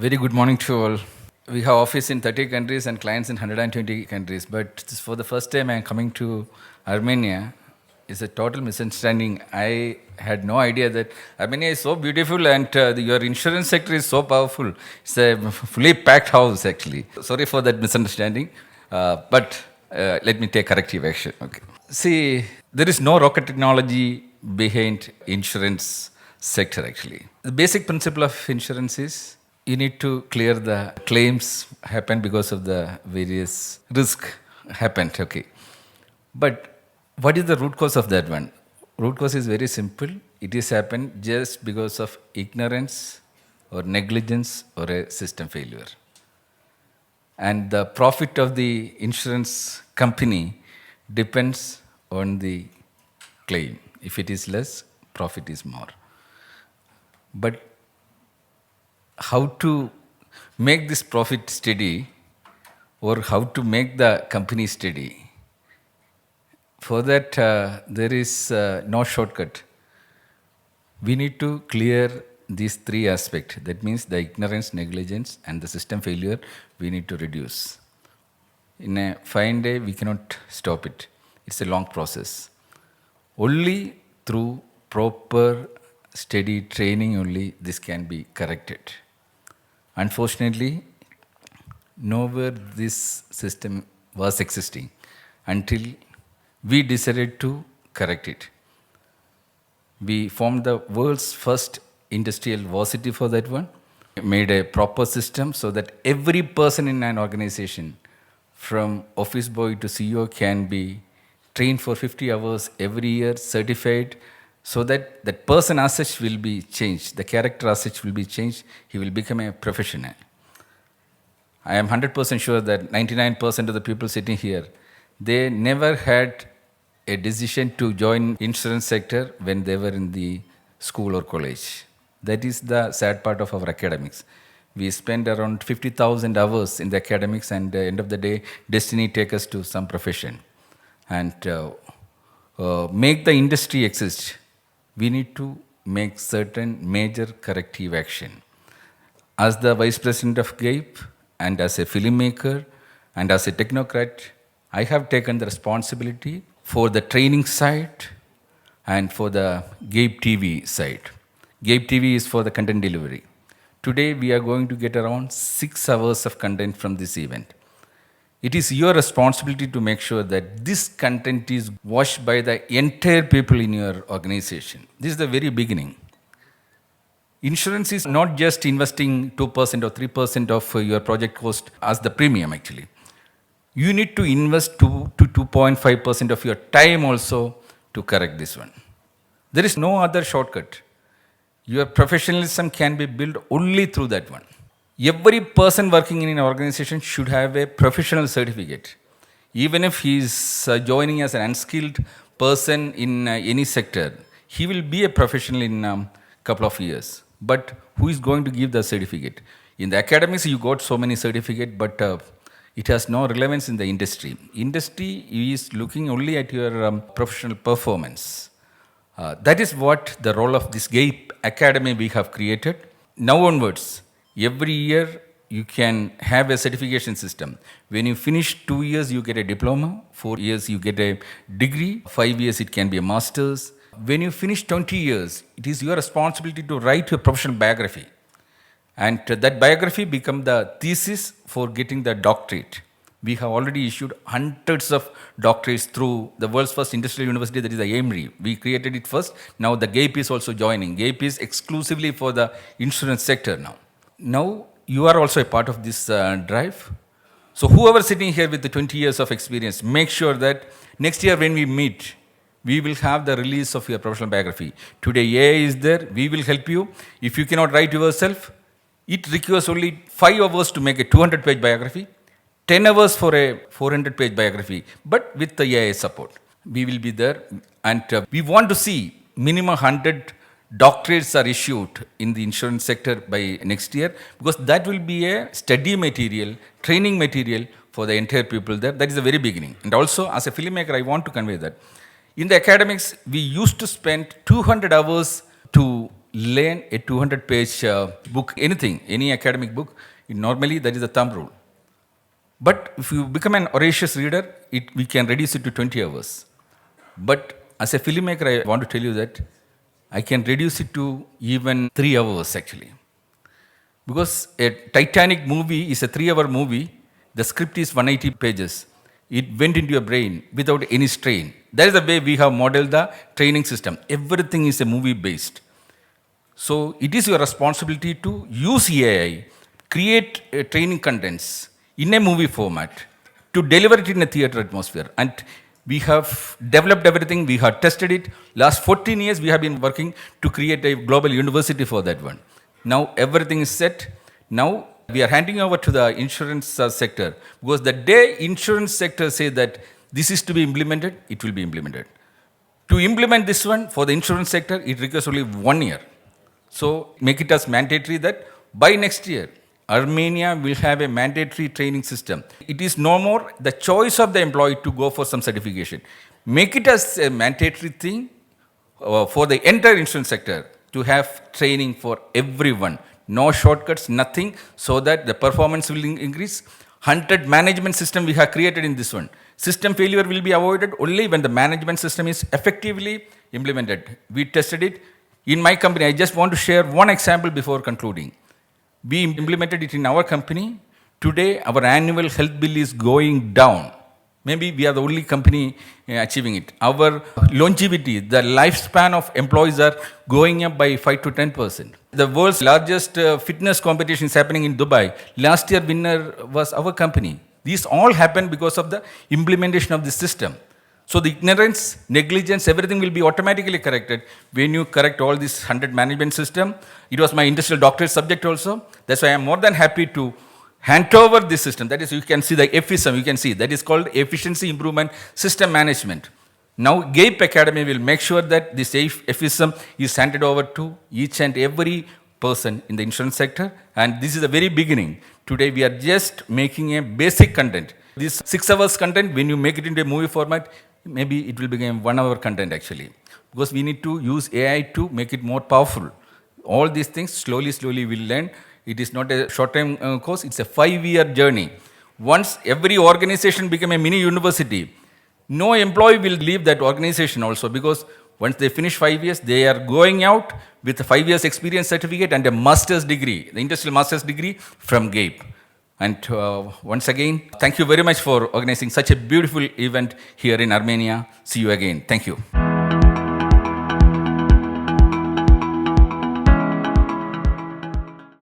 Very good morning to all. We have office in 30 countries and clients in 120 countries, but this for the first time I am coming to Armenia. It's a total misunderstanding. I had no idea that Armenia is so beautiful and your insurance sector is so powerful. It's a fully packed house, actually. Sorry for that misunderstanding, but let me take corrective action. Okay. See, there is no rocket technology behind insurance sector, actually. The basic principle of insurance is you need to clear the claims happen because of the various risk happened. Okay. But what is the root cause of that one? Root cause is very simple. It is happened just because of ignorance or negligence or a system failure. And the profit of the insurance company depends on the claim. If it is less, profit is more. But how to make this profit steady or how to make the company steady? For that, there is no shortcut. We need to clear these three aspects. That means the ignorance, negligence, and the system failure we need to reduce. In a fine day, we cannot stop it. It's a long process. Only through proper, steady training only this can be corrected. Unfortunately, nowhere this system was existing until we decided to correct it. We formed the world's first industrial varsity for that one, made a proper system so that every person in an organization, from office boy to CEO, can be trained for 50 hours every year, certified, so that that person as such will be changed. The character as such will be changed. He will become a professional. I am 100% sure that 99% of the people sitting here, they never had a decision to join insurance sector when they were in the school or college. That is the sad part of our academics. We spend around 50,000 hours in the academics, and at the end of the day, destiny takes us to some profession. And make the industry exist, we need to make certain major corrective action. As the Vice President of GAIP and as a filmmaker and as a technocrat, I have taken the responsibility for the training side and for the GAIP TV side. GAIP TV is for the content delivery. Today we are going to get around 6 hours of content from this event. It is your responsibility to make sure that this content is watched by the entire people in your organization. This is the very beginning. Insurance is not just investing 2% or 3% of your project cost as the premium, actually. You need to invest 2 to 2.5% of your time also to correct this one. There is no other shortcut. Your professionalism can be built only through that one. Every person working in an organization should have a professional certificate. Even if he is joining as an unskilled person in any sector, he will be a professional in a couple of years. But who is going to give the certificate? In the academics, you got so many certificates, but it has no relevance in the industry. Industry is looking only at your professional performance. That is what the role of this GAIP Academy we have created. Now onwards, every year you can have a certification system. When you finish 2 years, you get a diploma. 4 years, you get a degree. 5 years, it can be a master's. When you finish 20 years, it is your responsibility to write your professional biography. And that biography become the thesis for getting the doctorate. We have already issued hundreds of doctorates through the world's first industrial university, that is the AIMRI. We created it first. Now the GAIP is also joining. GAIP is exclusively for the insurance sector now. Now you are also a part of this drive. So whoever sitting here with the 20 years of experience, make sure that next year when we meet, we will have the release of your professional biography. Today AI is there. We will help you. If you cannot write yourself, it requires only 5 hours to make a 200-page biography, 10 hours for a 400-page biography, but with the AI support. We will be there, and we want to see minimum 100 doctorates are issued in the insurance sector by next year, because that will be a study material, training material for the entire people there. That is the very beginning. And also, as a filmmaker, I want to convey that in the academics, we used to spend 200 hours to learn a 200-page book, anything, any academic book, normally that is a thumb rule. But if you become an voracious reader, we can reduce it to 20 hours. But as a filmmaker, I want to tell you that I can reduce it to even 3 hours actually. Because a Titanic movie is a 3-hour movie, the script is 180 pages. It went into your brain without any strain. That is the way we have modeled the training system. Everything is a movie based. So it is your responsibility to use AI, create training contents in a movie format to deliver it in a theater atmosphere. And we have developed everything, we have tested it. Last 14 years we have been working to create a global university for that one. Now everything is set. Now we are handing over to the insurance sector, because the day insurance sector say that this is to be implemented, it will be implemented. To implement this one for the insurance sector, it requires only 1 year. So make it as mandatory that by next year, Armenia will have a mandatory training system. It is no more the choice of the employee to go for some certification. Make it as a mandatory thing for the entire insurance sector to have training for everyone. No shortcuts, nothing, so that the performance will increase. 100 management system we have created in this one. System failure will be avoided only when the management system is effectively implemented. We tested it. In my company, I just want to share one example before concluding. We implemented it in our company. Today, our annual health bill is going down. Maybe we are the only company achieving it. Our longevity, the lifespan of employees are going up by 5 to 10%. The world's largest fitness competition is happening in Dubai. Last year, winner was our company. These all happened because of the implementation of the system. So the ignorance, negligence, everything will be automatically corrected when you correct all this 100 management system. It was my industrial doctorate subject also. That's why I'm more than happy to hand over this system. That is, you can see the EFISM, you can see, that is called Efficiency Improvement System Management. Now GAIP Academy will make sure that this EFISM is handed over to each and every person in the insurance sector. And this is the very beginning. Today we are just making a basic content. This 6 hours content, when you make it into a movie format, maybe it will become 1 hour content actually. Because we need to use AI to make it more powerful. All these things slowly we'll learn. It is not a short-term course, it's a 5-year journey. Once every organization become a mini university, no employee will leave that organization also, because once they finish 5 years, they are going out with a 5 years experience certificate and a master's degree, the industrial master's degree from GAIP. And once again, thank you very much for organizing such a beautiful event here in Armenia. See you again. Thank you.